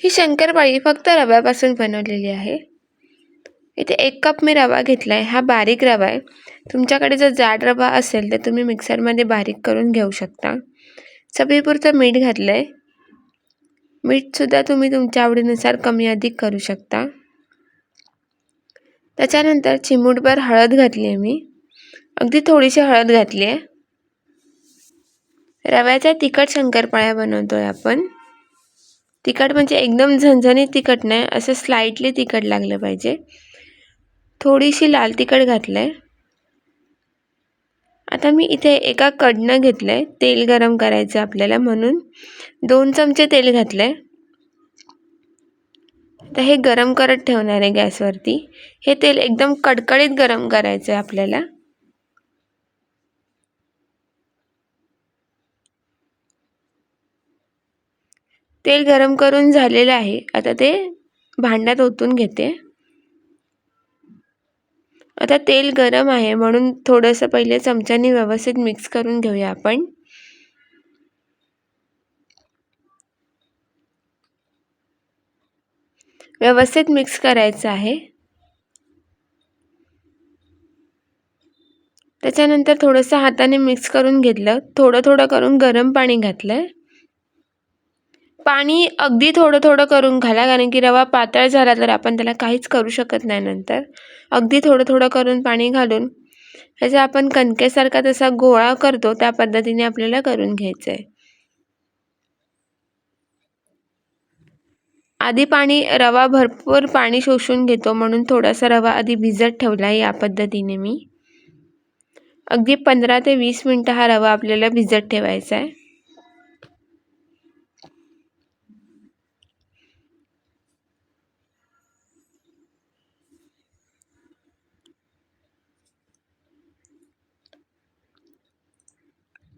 ही शंकरपाळी फक्त रव्यापासून बनवलेली आहे. इथे 1 कप मी रवा घेतला आहे. हा बारीक रवा आहे. तुमच्याकडे जर जाड रवा असेल तर तुम्ही मिक्सरमध्ये बारीक करून घेऊ शकता. चवीपुरतं मीठ घातलं आहे. मीठसुद्धा तुम्ही तुमच्या आवडीनुसार कमी अधिक करू शकता. त्याच्यानंतर चिमूटभर हळद घातली आहे मी. अगदी थोडीशी हळद घातली आहे. रव्याच्या तिखट शंकरपाळ्या बनवतोय आपण. तिखट म्हणजे एकदम झणझणीत तिखट नाही, असं स्लाइटली तिखट लागलं पाहिजे. थोडीशी लाल तिखट घातलं आहे. आता मी इथे एका कडनं घेतलं आहे. तेल गरम करायचं आपल्याला म्हणून 2 चमचे तेल घातलं आहे. आता हे गरम करत ठेवणार आहे गॅसवरती. हे तेल एकदम कडकडीत गरम करायचं आहे आपल्याला. तेल गरम करून झालेलं आहे. आता ते भांड्यात ओतून घेते. आता तेल गरम आहे म्हणून थोडंसं पहिले चमच्याने व्यवस्थित मिक्स करून घेऊया आपण. व्यवस्थित मिक्स करायचं आहे. त्याच्यानंतर थोडंसं हाताने मिक्स करून घेतलं. थोडं थोडं करून गरम पाणी घातलं. पाणी अगदी थोडं थोडं करून घाला, कारण की रवा पातळ झाला तर आपण त्याला काहीच करू शकत नाही नंतर. अगदी थोडं थोडं करून पाणी घालून ह्याचा आपण कणकेसारखा तसा गोळा करतो त्या पद्धतीने आपल्याला करून घ्यायचं आहे. आधी रवा भरपूर पाणी शोषून घेतो म्हणून थोडासा रवा आधी भिजत ठेवला या पद्धतीने मी. अगदी 15 ते 20 मिनिटं हा रवा आपल्याला भिजत ठेवायचा आहे.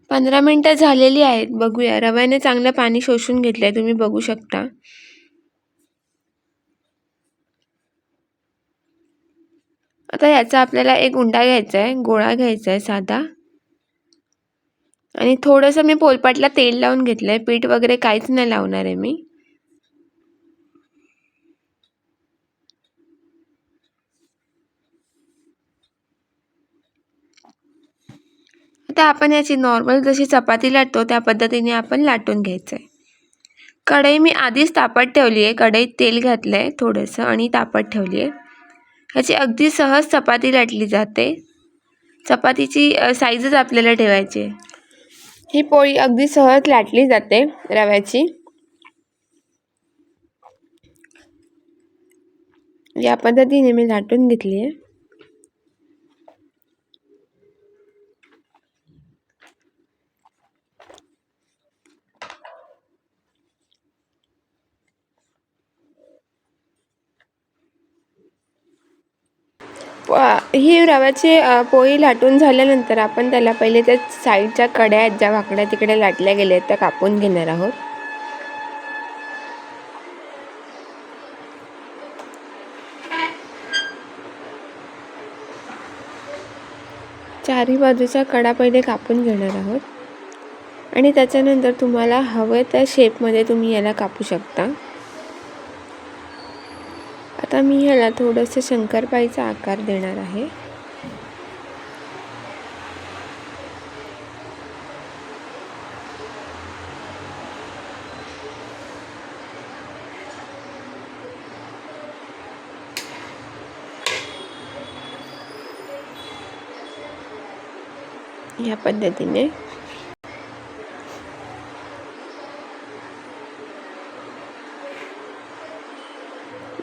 पंधरा मिनिटं झालेली आहेत. बघूया, रव्याने चांगलं पाणी शोषून घेतलंय, तुम्ही बघू शकता. आता याचा आपल्याला एक उंडा घ्यायचा आहे, गोळा घ्यायचा आहे साधा. आणि थोडंसं मी पोलपाटला तेल लावून घेतलंय. पीठ वगैरे काहीच नाही लावणार आहे मी. आता आपण याची नॉर्मल जशी चपाती लाटतो त्या पद्धतीने आपण लाटून घ्यायचं आहे. कढई मी आधीच तापत ठेवली आहे. कढईत तेल घातलं आहे थोडंसं आणि तापत ठेवली आहे. ह्याची अगदी सहज चपाती लाटली जाते. चपातीची साईजच आपल्याला ठेवायची आहे. ही पोळी अगदी सहज लाटली जाते रव्याची. या पद्धतीने मी लाटून घेतली आहे. ही रव्याची पोळी लाटून झाल्यानंतर आपण त्याला पहिले त्या साईडच्या कड्या आहेत ज्या वाकड्या तिकडे लाटल्या गेल्या आहेत त्या कापून घेणार आहोत. चारी बाजूच्या कडा पहिले कापून घेणार आहोत आणि त्याच्यानंतर तुम्हाला हवं त्या शेपमध्ये तुम्ही याला कापू शकता. आता मी ह्याला थोडंसं शंकरपाळीचा आकार देणार आहे. या पद्धतीने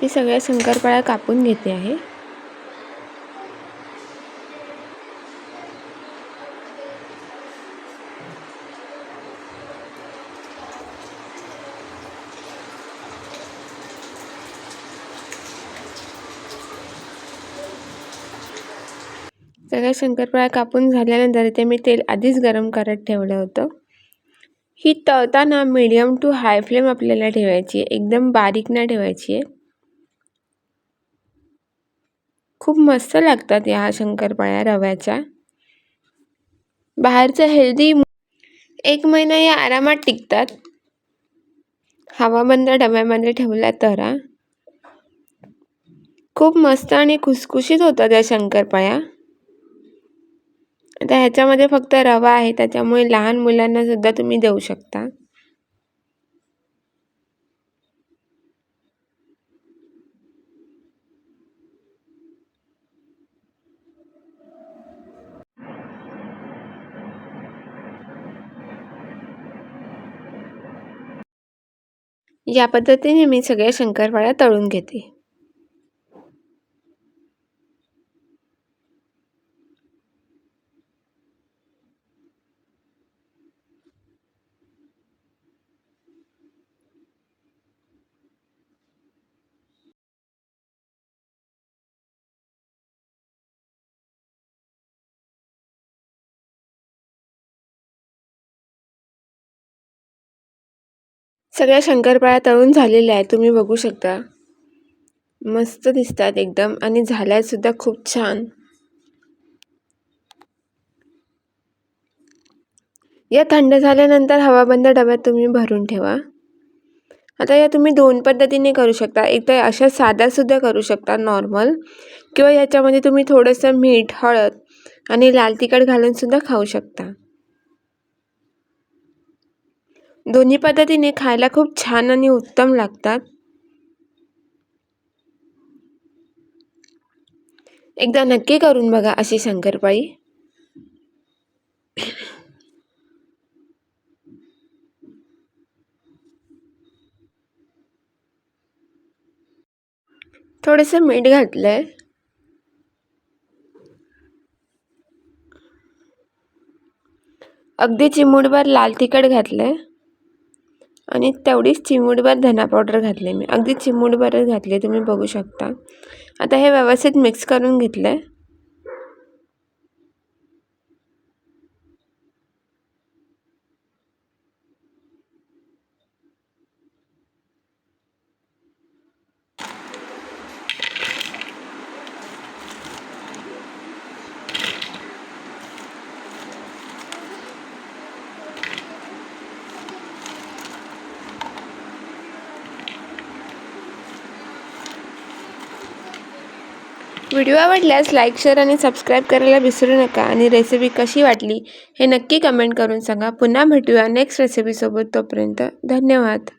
मी सगळ्या शंकरपाळ्या कापून घेते आहे. सगळ्या शंकरपाळ्या कापून झाल्यानंतर इथे मी तेल आधीच गरम करत ठेवलं होतं. ही तळताना मीडियम टू हाय फ्लेम आपल्याला ठेवायची आहे, एकदम बारीक नाही ठेवायची आहे. खूप मस्त लागतात या शंकरपाळ्या रव्याच्या. बाहेरचं हेल्दी 1 महिना या आरामात टिकतात. हवाबंद डब्यामध्ये ठेवला तर खूप मस्त आणि खुसखुशीत होतात त्या शंकरपाळ्या. आता ह्याच्यामध्ये फक्त रवा आहे, त्याच्यामुळे लहान मुलांना सुद्धा तुम्ही देऊ शकता. या पद्धतीने मी सगळ्या शंकरपाळ्या तळून घेते. सगळ्या शंकरपाळ्या तळून झालेल्या आहेत, तुम्ही बघू शकता. मस्त दिसतात एकदम आणि झाल्यात सुद्धा खूप छान. या थंड झाल्यानंतर हवाबंद डब्यात तुम्ही भरून ठेवा. आता या तुम्ही दोन पद्धतीने करू शकता. एक तर अशा साध्या सुद्धा करू शकता नॉर्मल, किंवा याच्यामध्ये तुम्ही थोडंसं मीठ, हळद आणि लाल तिखट घालून सुद्धा खाऊ शकता. दोन्ही पद्धतीने खायला खूप छान आणि उत्तम लागतात. एकदा नक्की करून बघा अशी शंकरपाळी. थोडंसं मीठ घातलंय. अगदी चिमूटभर लाल तिखट घातलंय आणि तेवढीच चिमूटभर धना पावडर घातली. मी अगदी चिमूटभरच घातली, तुम्ही बघू शकता. आता हे व्यवस्थित मिक्स करून घेतलंय. व्हिडिओ आवडल्यास लाईक, शेअर आणि सबस्क्राईब करायला विसरू नका. आणि रेसिपी कशी वाटली हे नक्की कमेंट करून सांगा. पुन्हा भेटूया नेक्स्ट रेसिपीसोबत. तोपर्यंत धन्यवाद.